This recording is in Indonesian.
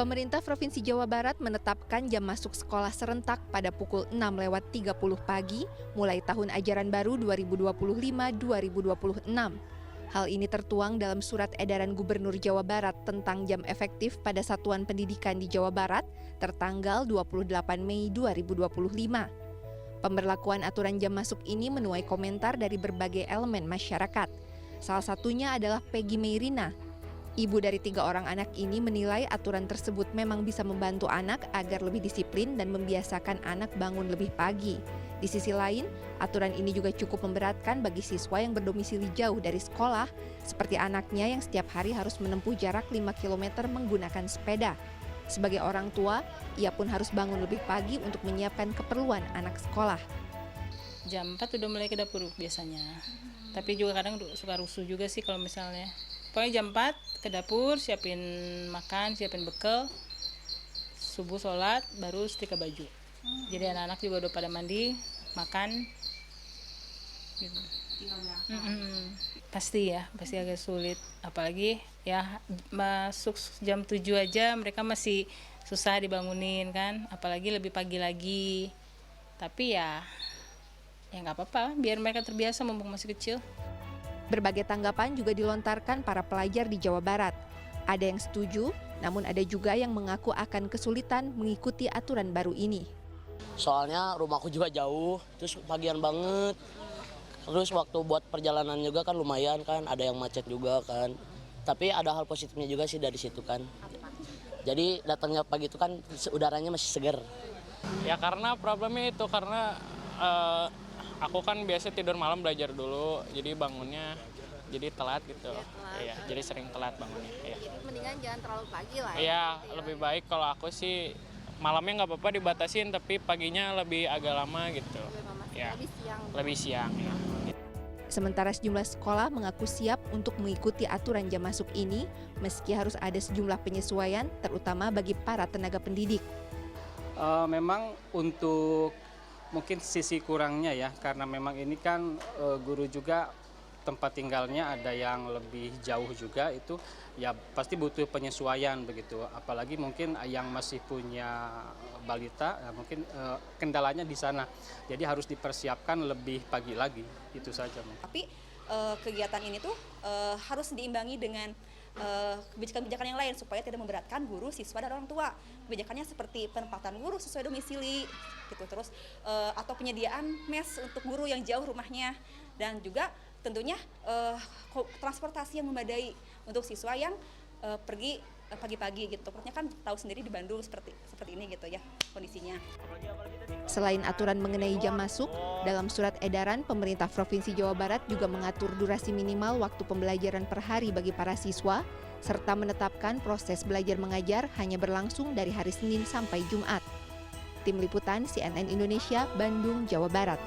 Pemerintah Provinsi Jawa Barat menetapkan jam masuk sekolah serentak pada pukul 6.30 pagi mulai tahun ajaran baru 2025-2026. Hal ini tertuang dalam surat edaran Gubernur Jawa Barat tentang jam efektif pada satuan pendidikan di Jawa Barat tertanggal 28 Mei 2025. Pemberlakuan aturan jam masuk ini menuai komentar dari berbagai elemen masyarakat. Salah satunya adalah Peggy Meirina. Ibu dari 3 orang anak ini menilai aturan tersebut memang bisa membantu anak agar lebih disiplin dan membiasakan anak bangun lebih pagi. Di sisi lain, aturan ini juga cukup memberatkan bagi siswa yang berdomisili jauh dari sekolah, seperti anaknya yang setiap hari harus menempuh jarak 5 km menggunakan sepeda. Sebagai orang tua, ia pun harus bangun lebih pagi untuk menyiapkan keperluan anak sekolah. Jam 4 udah mulai ke dapur biasanya, tapi juga kadang suka rusuh juga sih kalau misalnya. Pokoknya jam 4 ke dapur, siapin makan, siapin bekal, subuh sholat, baru setrika baju. Jadi anak-anak juga udah pada mandi, makan. Gitu. Pasti agak sulit. Apalagi ya masuk jam 7 aja mereka masih susah dibangunin kan, apalagi lebih pagi lagi. Tapi ya nggak apa-apa, biar mereka terbiasa mumpung masih kecil. Berbagai tanggapan juga dilontarkan para pelajar di Jawa Barat. Ada yang setuju, namun ada juga yang mengaku akan kesulitan mengikuti aturan baru ini. Soalnya rumahku juga jauh, terus pagian banget. Terus waktu buat perjalanan juga kan lumayan kan, ada yang macet juga kan. Tapi ada hal positifnya juga sih dari situ kan. Jadi datangnya pagi itu kan udaranya masih segar. Ya karena problemnya itu, karena aku kan biasa tidur malam belajar dulu, jadi bangunnya jadi telat gitu. Iya, jadi sering telat bangunnya. Iya. Jadi mendingan jangan terlalu pagi lah. Iya, lebih baik kalau aku sih malamnya nggak apa-apa dibatasin, tapi paginya lebih agak lama gitu. Lebih siang. Ya. Sementara sejumlah sekolah mengaku siap untuk mengikuti aturan jam masuk ini, meski harus ada sejumlah penyesuaian, terutama bagi para tenaga pendidik. Memang untuk mungkin sisi kurangnya ya, karena memang ini kan guru juga tempat tinggalnya ada yang lebih jauh juga, itu ya pasti butuh penyesuaian begitu. Apalagi mungkin yang masih punya balita, ya mungkin kendalanya di sana. Jadi harus dipersiapkan lebih pagi lagi, itu saja. Tapi kegiatan ini tuh harus diimbangi dengan kebijakan-kebijakan yang lain supaya tidak memberatkan guru, siswa, dan orang tua. Kebijakannya seperti penempatan guru sesuai domisili, gitu. Terus atau penyediaan mes untuk guru yang jauh rumahnya, dan juga tentunya transportasi yang memadai untuk siswa yang pergi pagi-pagi gitu. Pokoknya kan tahu sendiri di Bandung seperti ini gitu ya kondisinya. Selain aturan mengenai jam masuk, dalam surat edaran pemerintah Provinsi Jawa Barat juga mengatur durasi minimal waktu pembelajaran per hari bagi para siswa, serta menetapkan proses belajar mengajar hanya berlangsung dari hari Senin sampai Jumat. Tim Liputan CNN Indonesia, Bandung, Jawa Barat.